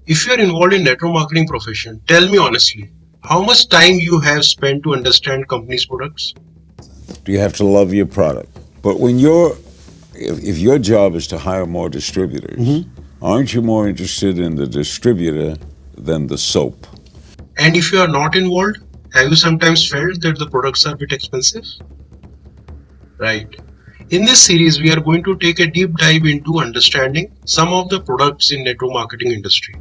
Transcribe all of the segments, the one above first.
If you are involved in network marketing profession, tell me honestly, how much time you have spent to understand company's products? You have to love your product. But if your job is to hire more distributors, aren't you more interested in the distributor than the soap? And if you are not involved, have you sometimes felt that the products are a bit expensive? Right. In this series, we are going to take a deep dive into understanding some of the products in network marketing industry.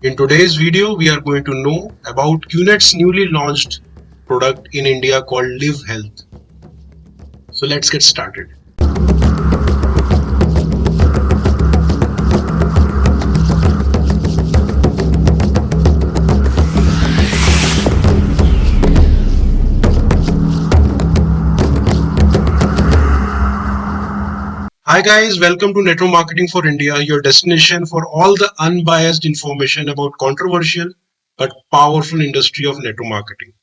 In today's video, we are going to know about QNET's newly launched product in India called LIVHEALTH. So let's get started. Hi guys, welcome to Network Marketing for India, your destination for all the unbiased information about controversial but powerful industry of network marketing.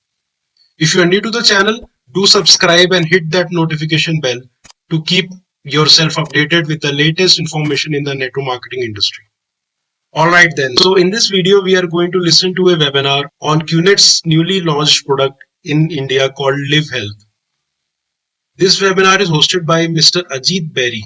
If you are new to the channel, do subscribe and hit that notification bell to keep yourself updated with the latest information in the network marketing industry. Alright then, so in this video we are going to listen to a webinar on QNET's newly launched product in India called LIVHEALTH. This webinar is hosted by Mr. AJIT BERI.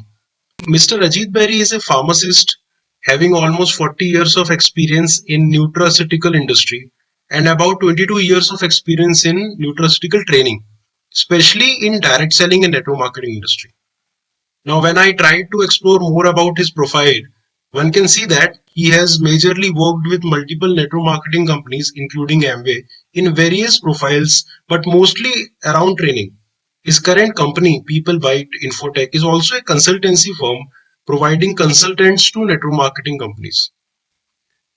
Mr. AJIT BERI is a pharmacist having almost 40 years of experience in nutraceutical industry and about 22 years of experience in nutraceutical training, especially in direct selling and network marketing industry. Now, when I tried to explore more about his profile, one can see that he has majorly worked with multiple network marketing companies, including Amway, in various profiles, but mostly around training. His current company, PeopleByte Infotech, is also a consultancy firm providing consultants to network marketing companies.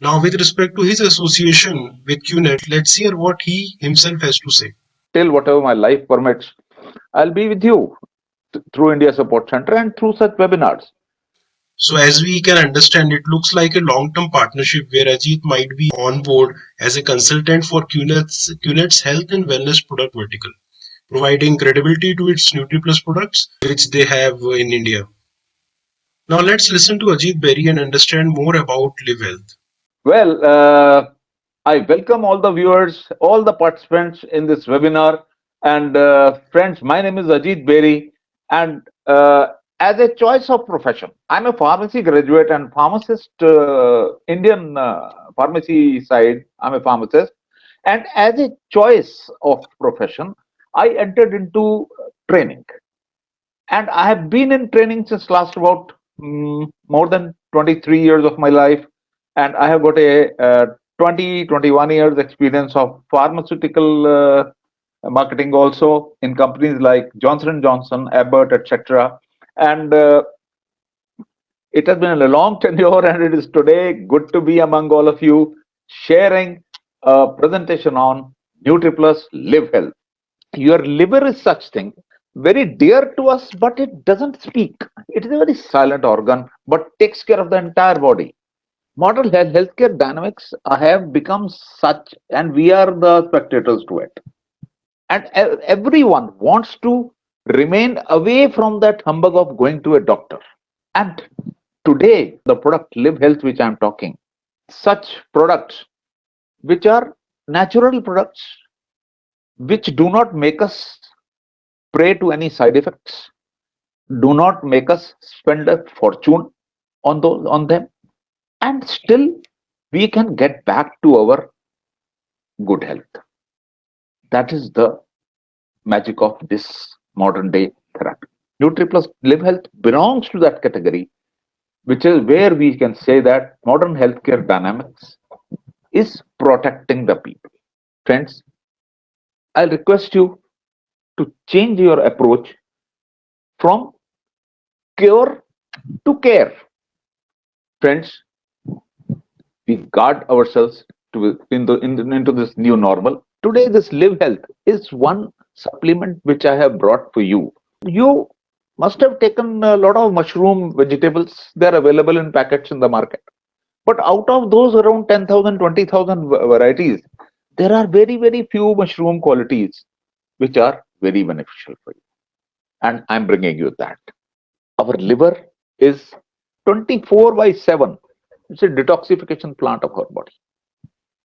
Now, with respect to his association with QNET, let's hear what he himself has to say. Till whatever my life permits, I'll be with you through India Support Center and through such webinars. So as we can understand, it looks like a long-term partnership where Ajit might be on board as a consultant for QNET's health and wellness product vertical, providing credibility to its NutriPlus products, which they have in India. Now let's listen to Ajit Berry and understand more about Live Health. Well, I welcome all the viewers, all the participants in this webinar. And friends, my name is Ajit Beri. And as a choice of profession, I'm a pharmacy graduate and pharmacist, Indian pharmacy side, I'm a pharmacist. And as a choice of profession, I entered into training. And I have been in training since last about more than 23 years of my life, and I have got a 21 years experience of pharmaceutical marketing also in companies like Johnson and Johnson, Abbott, etc. And it has been a long tenure, and it is today good to be among all of you sharing a presentation on NutriPlus Live Health. Your liver is such thing very dear to us, but it doesn't speak. It is a very silent organ, but takes care of the entire body. Modern healthcare dynamics have become such, and we are the spectators to it. And everyone wants to remain away from that humbug of going to a doctor. And today, the product Live Health, which I'm talking, such products which are natural products, which do not make us prey to any side effects, do not make us spend a fortune on them, and still we can get back to our good health. That is the magic of this modern day therapy. NutriPlus Live Health belongs to that category, which is where we can say that modern healthcare dynamics is protecting the people. Friends, I request you to change your approach from cure to care. Friends, we guard ourselves into this new normal. Today, this Live Health is one supplement which I have brought for you. You must have taken a lot of mushroom vegetables. They're available in packets in the market. But out of those around 10,000, 20,000 varieties, there are very, very few mushroom qualities which are very beneficial for you. And I'm bringing you that. Our liver is 24/7 It's a detoxification plant of our body.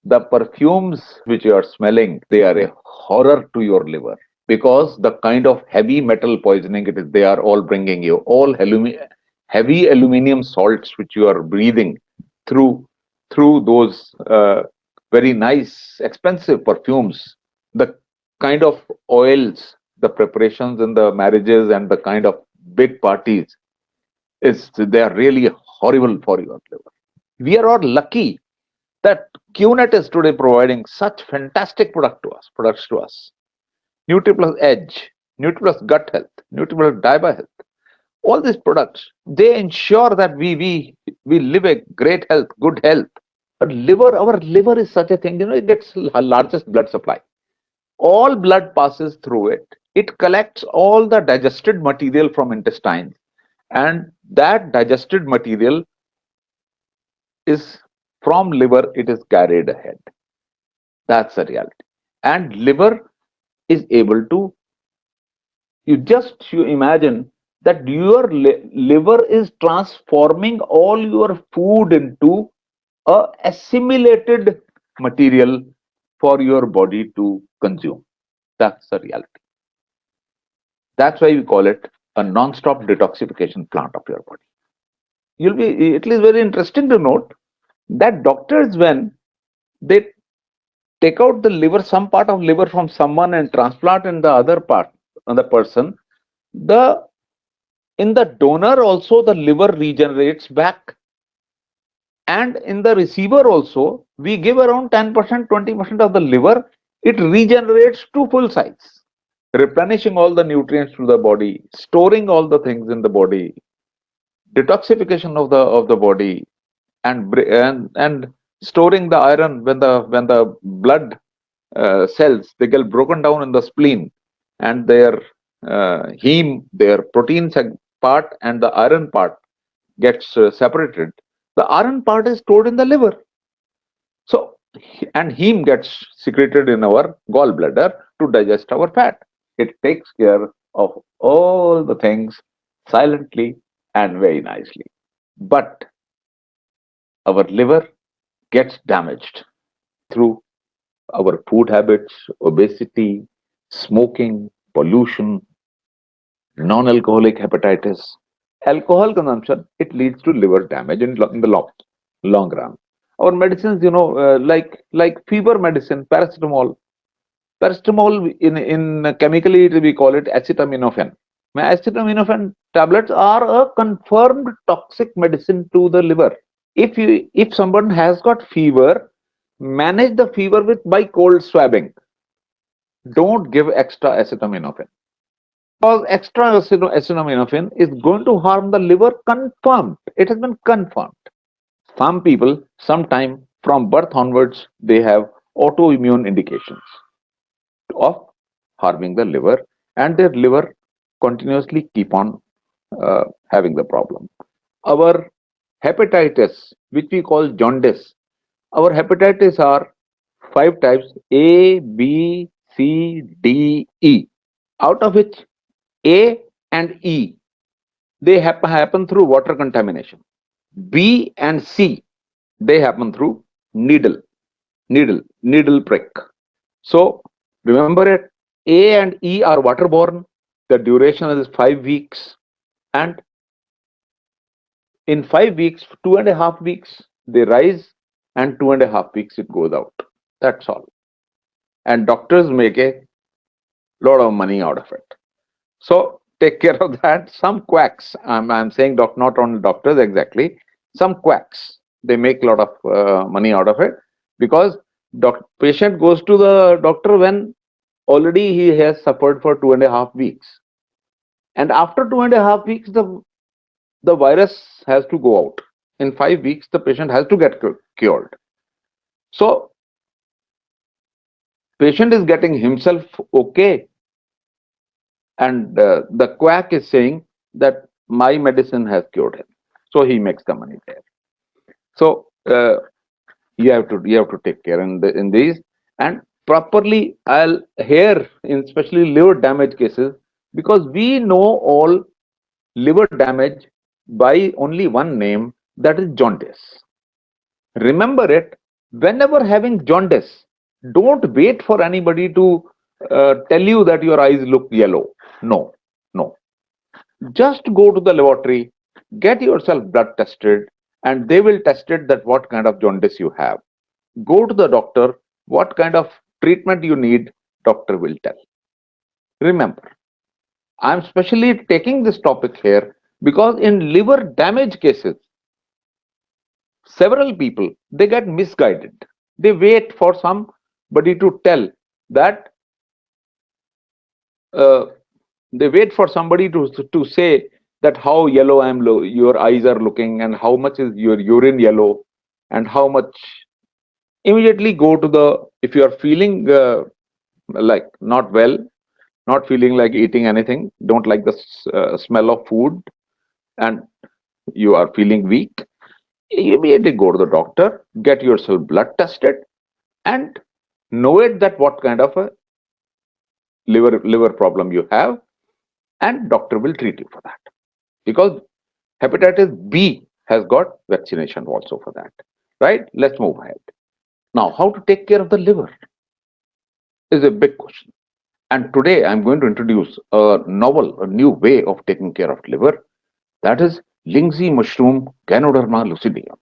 The perfumes which you are smelling, they are a horror to your liver, because the kind of heavy metal poisoning it is, they are all bringing you, all heavy aluminum salts which you are breathing through those very nice expensive perfumes, the kind of oils, the preparations in the marriages and the kind of big parties, is they are really horrible for your liver. We are all lucky that QNET is today providing such fantastic products to us. NutriPlus Edge, NutriPlus Gut Health, NutriPlus Diba Health. All these products, they ensure that we live a great health, good health. But our liver is such a thing, it gets the largest blood supply. All blood passes through it. It collects all the digested material from intestines, and that digested material is from liver, it is carried ahead. That's the reality. And liver is able to, you imagine that your liver is transforming all your food into a assimilated material for your body to consume. That's the reality. That's why we call it a non-stop detoxification plant of your body. It is very interesting to note that doctors, when they take out the liver, some part of liver from someone and transplant in the other part on the person, the in the donor also the liver regenerates back, and in the receiver also we give around 10%, 20% of the liver, it regenerates to full size, replenishing all the nutrients to the body, storing all the things in the body, detoxification of the body, and storing the iron when the blood cells, they get broken down in the spleen, and their heme, their protein part and the iron part gets separated. The iron part is stored in the liver. So, and heme gets secreted in our gallbladder to digest our fat. It takes care of all the things silently and very nicely. But our liver gets damaged through our food habits, obesity, smoking, pollution, non-alcoholic hepatitis. Alcohol consumption, it leads to liver damage in the long run. Our medicines, like fever medicine, paracetamol. Paracetamol, in chemically we call it acetaminophen. Acetaminophen tablets are a confirmed toxic medicine to the liver. If someone has got fever, manage the fever with by cold swabbing. Don't give extra acetaminophen, because extra acetaminophen is going to harm the liver. Confirmed. It has been confirmed. Some people, sometime from birth onwards, they have autoimmune indications of harming the liver, and their liver continuously keep on having the problem. Our hepatitis, which we call jaundice, our hepatitis are 5 types: A, B, C, D, E. Out of which A and E, they happen through water contamination. B and C, they happen through needle prick. So remember it, A and E are waterborne. The duration is 5 weeks, and in 5 weeks, 2.5 weeks, they rise, and 2.5 weeks it goes out. That's all. And doctors make a lot of money out of it. So take care of that. Some quacks, I'm saying not only doctors exactly, some quacks, they make a lot of money out of it, because patient goes to the doctor when already he has suffered for 2.5 weeks. And after 2.5 weeks, the virus has to go out. In 5 weeks, the patient has to get cured. So patient is getting himself okay, and the quack is saying that my medicine has cured him, so he makes the money there. So you have to take care in these, and properly. I'll here in especially liver damage cases, because we know all liver damage by only one name, that is jaundice. Remember it, whenever having jaundice, don't wait for anybody to tell you that your eyes look yellow. No, no. Just go to the laboratory, get yourself blood tested, and they will test it that what kind of jaundice you have. Go to the doctor, what kind of treatment you need, doctor will tell. Remember, I'm specially taking this topic here because in liver damage cases, several people they get misguided. They wait for somebody to tell that uh, they wait for somebody to say that how yellow your eyes are looking and how much is your urine yellow and how much. Immediately go to the, if you are feeling like not well, not feeling like eating anything, don't like the smell of food, and you are feeling weak, immediately go to the doctor, get yourself blood tested, and know it that what kind of a liver problem you have, and doctor will treat you for that. Because hepatitis B has got vaccination also for that. Right? Let's move ahead. Now, how to take care of the liver is a big question. And today I'm going to introduce a novel, a new way of taking care of liver. That is Lindsay mushroom Ganoderma lucidum.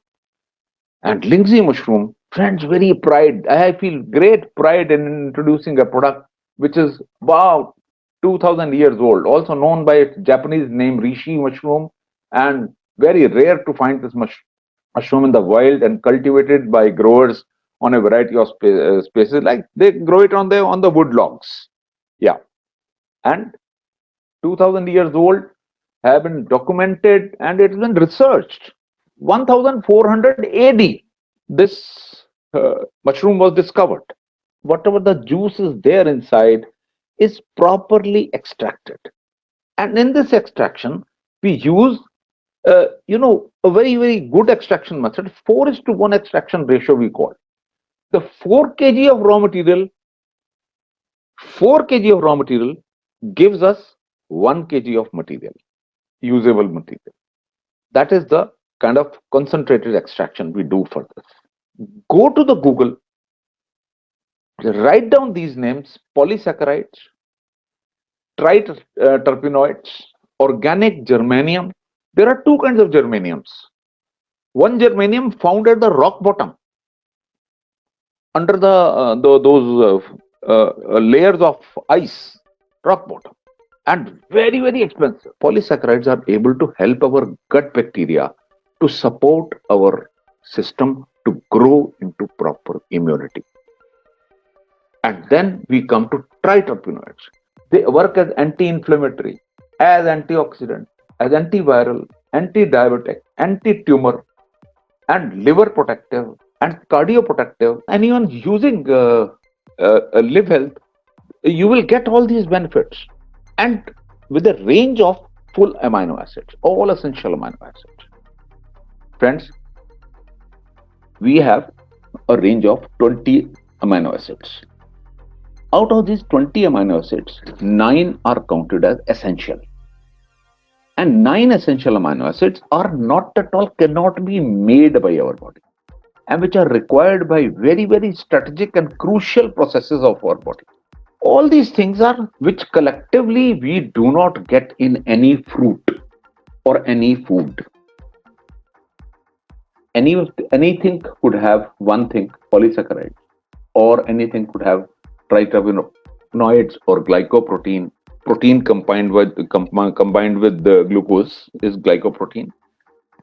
And Lindsay mushroom, friends, very pride. I feel great pride in introducing a product which is wow, 2000 years old, also known by its Japanese name Rishi mushroom, and very rare to find this mushroom in the wild and cultivated by growers on a variety of spaces. Like they grow it on the wood logs. Yeah, and 2000 years old, have been documented and it's been researched. 1400 AD, this mushroom was discovered. Whatever the juice is there inside is properly extracted. And in this extraction, we use, a very, very good extraction method. 4 is to 1 extraction ratio we call. The 4 kg of raw material, 4 kg of raw material gives us 1 kg of material, usable material. That is the kind of concentrated extraction we do for this. Go to the Google, write down these names: polysaccharides, triterpenoids, organic germanium. There are 2 kinds of germaniums. One germanium found at the rock bottom under those layers of ice, rock bottom, and very, very expensive. Polysaccharides are able to help our gut bacteria to support our system to grow into proper immunity. And then we come to triterpenoids. They work as anti-inflammatory, as antioxidant, as antiviral, anti-diabetic, anti-tumor, and liver protective and cardioprotective. And even using live health, you will get all these benefits. And with a range of full amino acids, all essential amino acids. Friends, we have a range of 20 amino acids. Out of these 20 amino acids, 9 are counted as essential. And 9 essential amino acids are not at all, cannot be made by our body, and which are required by very, very strategic and crucial processes of our body. All these things are which collectively we do not get in any fruit or any food. Anything could have one thing, polysaccharide, or anything could have triterpenoids or glycoprotein. Protein combined with the glucose is glycoprotein,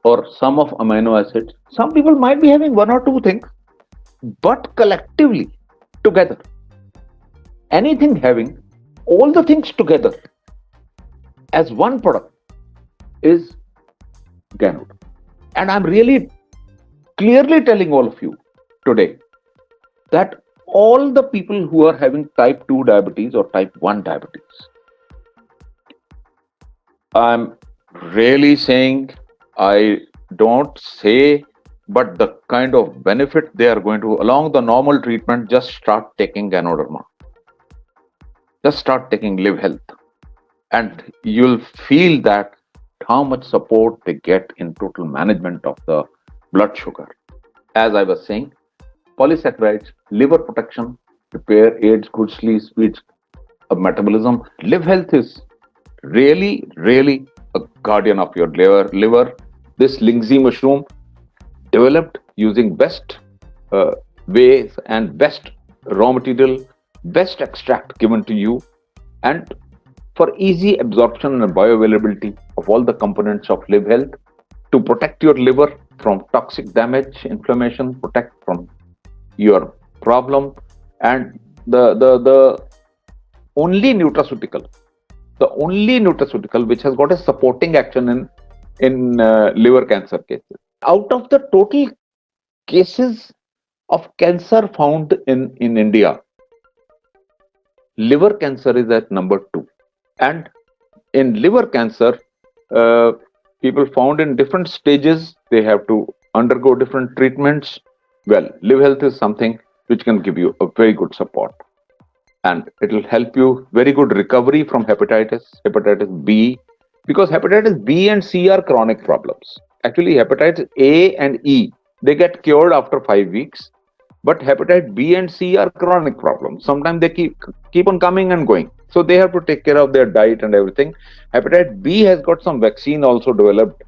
or some of amino acids. Some people might be having 1 or 2 things, but collectively together, anything having all the things together as one product is Ganod. And I'm really clearly telling all of you today that all the people who are having type 2 diabetes or type 1 diabetes, I'm really saying, I don't say, but the kind of benefit they are going to, along the normal treatment, just start taking Ganoderma. Just start taking Live Health. And you'll feel that how much support they get in total management of the blood sugar. as I was saying, polysaccharides, liver protection, repair, aids, good sleep, speeds of metabolism. Live health is really a guardian of your liver. This Lingzi mushroom, developed using best uh, ways and best raw material, best extract given to you, and for easy absorption and bioavailability of all the components of live health, to protect your liver from toxic damage, inflammation, protect from your problem. And the only nutraceutical, the only nutraceutical which has got a supporting action in liver cancer cases. Out of the total cases of cancer found in India, liver cancer is at number 2. And in liver cancer, uh, people found in different stages, they have to undergo different treatments. Well, live health is something which can give you a very good support, and it will help you very good recovery from hepatitis B, because hepatitis B and C are chronic problems. Actually, hepatitis A and E, they get cured after 5 weeks, but hepatitis B and C are chronic problems. Sometimes they keep on coming and going, so they have to take care of their diet and everything. Hepatitis B has got some vaccine also developed,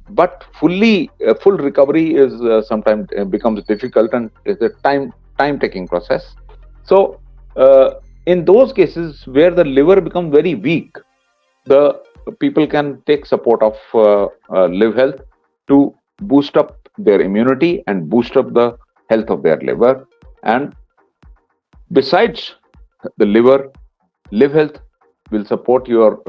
but full recovery is sometimes becomes difficult, and it's a time taking process. So in those cases where the liver becomes very weak, the people can take support of live health to boost up their immunity and boost up the health of their liver. And besides the liver, live health will support your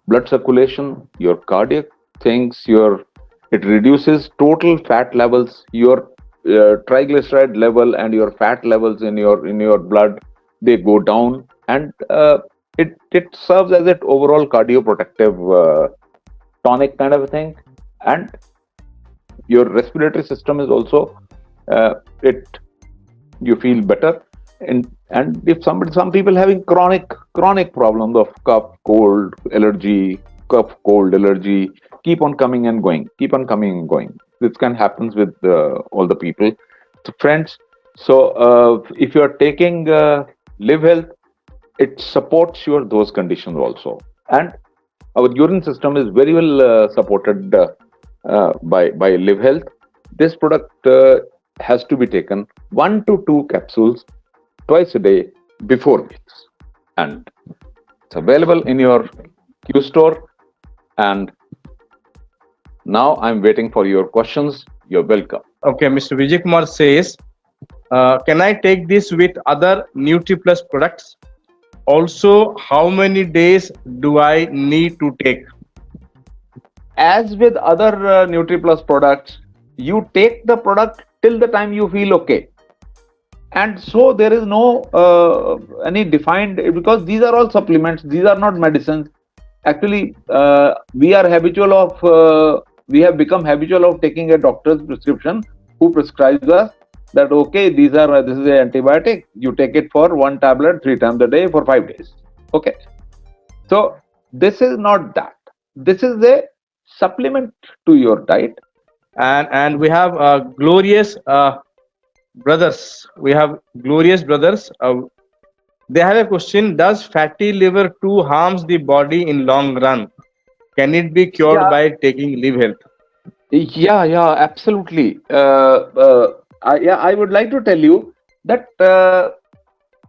blood circulation, your cardiac things, your it reduces total fat levels, your triglyceride level and your fat levels in your blood, they go down. And it serves as an overall cardioprotective tonic kind of a thing. And your respiratory system is also it you feel better. And if some people having chronic problems of cough cold allergy, keep on coming and going. This can happen with all the people. So friends, so if you are taking live health, it supports your those conditions also. And our urine system is very well supported by live health. This product has to be taken 1 to 2 capsules twice a day before meals, and it's available in your Q store. And now I'm waiting for your questions. You're welcome. Okay, Mr. Vijay Kumar says, can I take this with other NutriPlus products? Also, how many days do I need to take? As with other NutriPlus products, you take the product till the time you feel okay. And so there is no any defined, because these are all supplements, these are not medicines. Actually, we have become habitual of taking a doctor's prescription who prescribes us that okay, this is a antibiotic, you take it for 1 tablet 3 times a day for 5 days. Okay, so this is not that. This is a supplement to your diet. And we have glorious brothers. We have glorious brothers. They have a question: does fatty liver too harms the body in long run? Can it be cured Yeah, by taking live health? yeah, absolutely. I would like to tell you that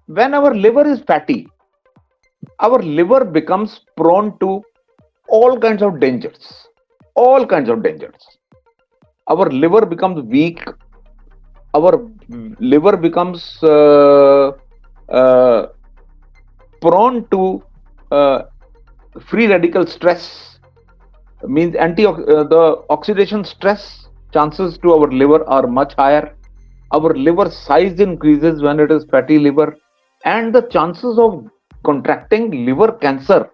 when our liver is fatty, our liver becomes prone to all kinds of dangers. All kinds of dangers. Our liver becomes weak. Our liver becomes uh, prone to uh, free radical stress. Means the oxidation stress chances to our liver are much higher. Our liver size increases when it is fatty liver, and the chances of contracting liver cancer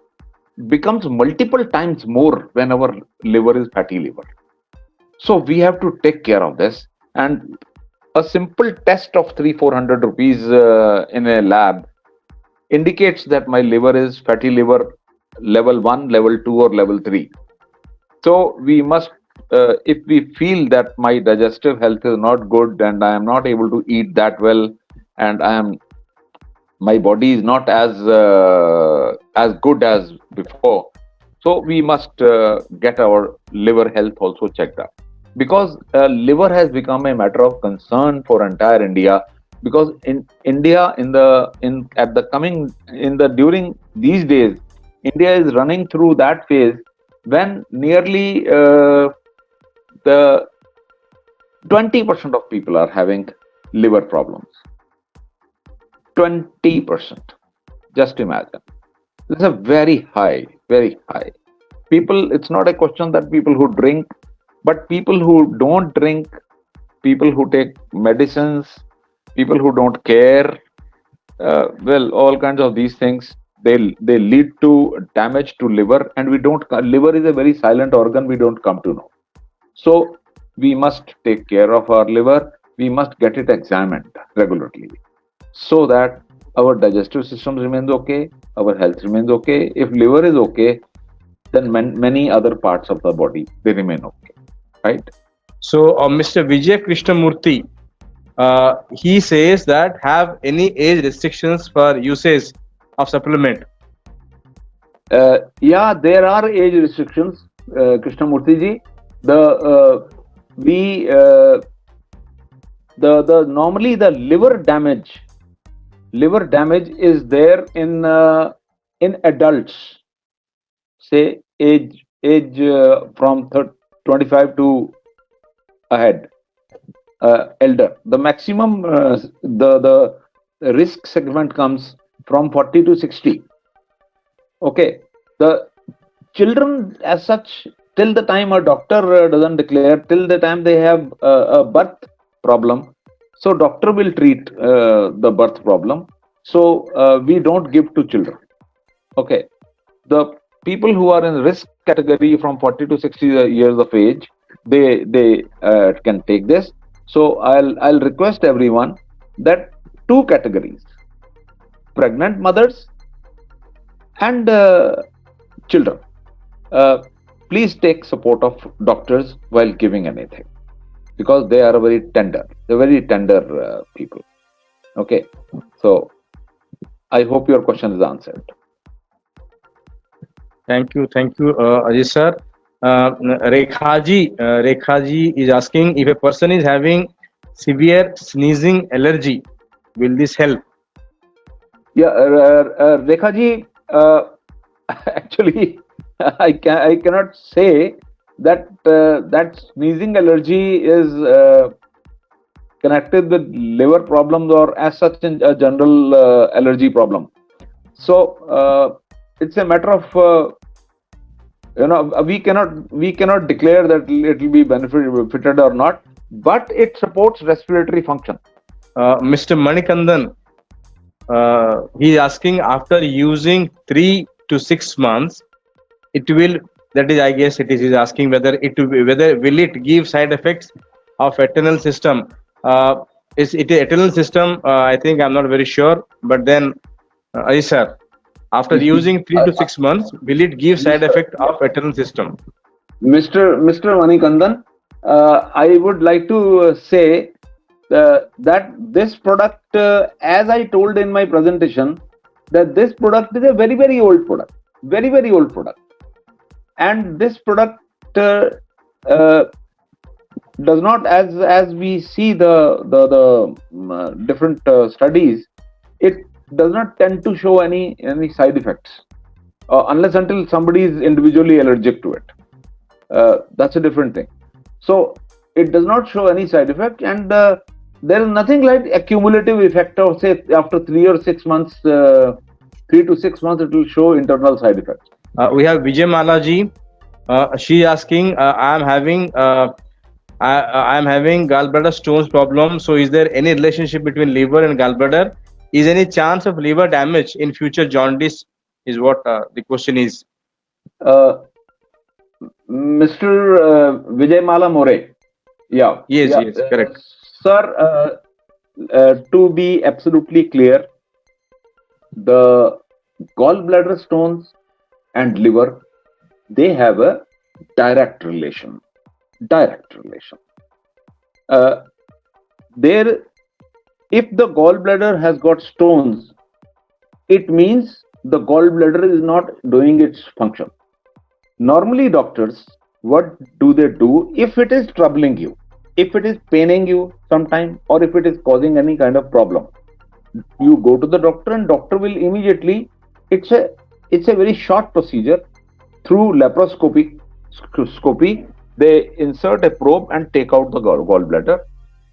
becomes multiple times more when our liver is fatty liver. So we have to take care of this. And a simple test of 300-400 rupees in a lab indicates that my liver is fatty liver level 1, level 2, or level 3. So we must if we feel that my digestive health is not good and I am not able to eat that well, and my body is not as good as before, so we must get our liver health also checked up, because liver has become a matter of concern for entire India. Because in India, in at the coming in the during these days, India is running through that phase when nearly the 20% of people are having liver problems. 20%. Just imagine. This is a very high, very high. People, it's not a question that people who drink, but people who don't drink, people who take medicines, people who don't care, well, all kinds of these things, they lead to damage to liver, and we don't. Liver is a very silent organ. We don't come to know. So we must take care of our liver. We must get it examined regularly, so that our digestive system remains okay, our health remains okay. If liver is okay, then many other parts of the body, they remain okay, right? So, Mr. Vijay Krishnamurthy, he says that have any age restrictions for usage of supplement? Yeah, there are age restrictions, Krishnamurthy ji. The we the normally the liver damage is there in adults, say age from 25 to ahead, elder. The maximum the risk segment comes from 40 to 60. Okay, the children as such, till the time a doctor doesn't declare, till the time they have a birth problem, so doctor will treat the birth problem. So we don't give to children. Okay, the people who are in risk category from 40 to 60 years of age, they can take this. So I'll request everyone that two categories: pregnant mothers and children. Uh, Please take support of doctors while giving anything, because they are they're very tender people. Okay, so I hope your question is answered. Thank you, Ajay sir. Rekhaji is asking if a person is having severe sneezing allergy, will this help? Yeah, Rekha ji, actually, I cannot say that that sneezing allergy is connected with liver problems or as such in a general allergy problem. So it's a matter of we cannot declare that it will be benefited or not, but it supports respiratory function. Mr. Manikandan, he is asking after using 3 to 6 months, it will. That is, I guess, it is. He's asking whether whether will it give side effects of eternal system. Is it a eternal system? I think I'm not very sure. But then, yes, sir. After using 3 to 6 months, will it give side effect of eternal system? Mr. Manikandan, I would like to say that this product, as I told in my presentation, that this product is a very old product, very old product, and this product uh, does not, as we see the different studies, it does not tend to show any side effects unless until somebody is individually allergic to it. That's a different thing. So it does not show any side effect, and there is nothing like accumulative effect of, say, after 3 or 6 months, 3 to 6 months, it will show internal side effects. We have Vijay Malaji. She asking, I am having gallbladder stones problem. So, is there any relationship between liver and gallbladder? Is any chance of liver damage in future jaundice? Is what the question is. Uh, Mr. Vijay Mala More. Yeah, Yes, yeah, yes, correct. sir. To be absolutely clear, the gallbladder stones and liver, they have a direct relation. direct relation. Uh, there, if the gallbladder has got stones, it means the gallbladder is not doing its function. Normally, doctors, what do they do if it is troubling you, if it is paining you sometime, or if it is causing any kind of problem? You go to the doctor, and doctor will immediately. It's a very short procedure through laparoscopy. They insert a probe and take out the gallbladder.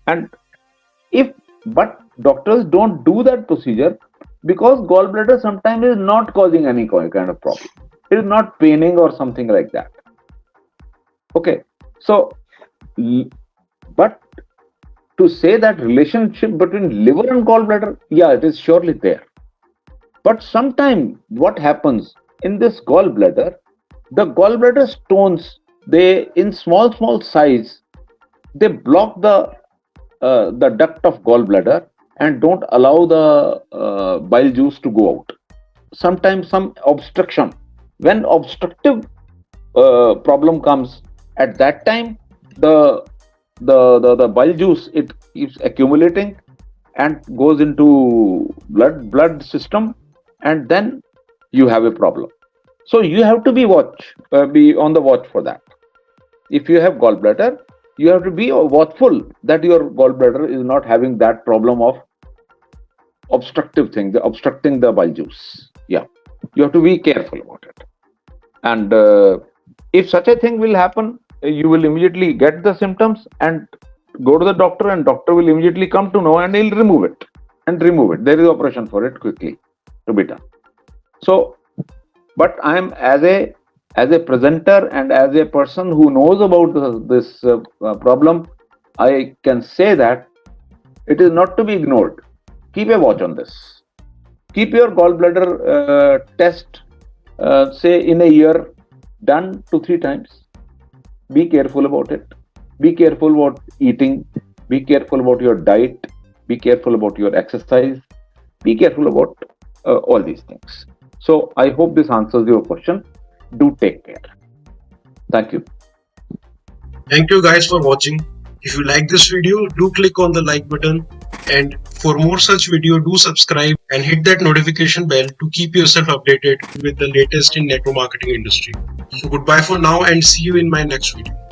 And if but doctors don't do that procedure because gallbladder sometimes is not causing any kind of problem. It is not paining or something like that. Okay, so but to say that relationship between liver and gallbladder, yeah, it is surely there. But sometimes what happens in this gallbladder, the gallbladder stones, they in small size, they block the duct of gallbladder and don't allow the bile juice to go out. Sometimes some obstruction. When obstructive problem comes, at that time the bile juice, it keeps accumulating and goes into blood system, and then you have a problem. So you have to be on the watch for that. If you have gallbladder, you have to be watchful that your gallbladder is not having that problem of obstructing the bile juice. Yeah, you have to be careful about it. And if such a thing will happen, you will immediately get the symptoms and go to the doctor, and doctor will immediately come to know, and he'll remove it. There is operation for it quickly to be done. So, but I am as a presenter and as a person who knows about this problem, I can say that it is not to be ignored. Keep a watch on this. Keep your gallbladder test, say in a year, done 2-3 times. Be careful about it. Be careful about eating. Be careful about your diet. Be careful about your exercise. Be careful about all these things. So I hope this answers your question. Do take care. Thank you. Thank you guys for watching. If you like this video, do click on the like button, and for more such video, do subscribe and hit that notification bell to keep yourself updated with the latest in network marketing industry. So goodbye for now, and see you in my next video.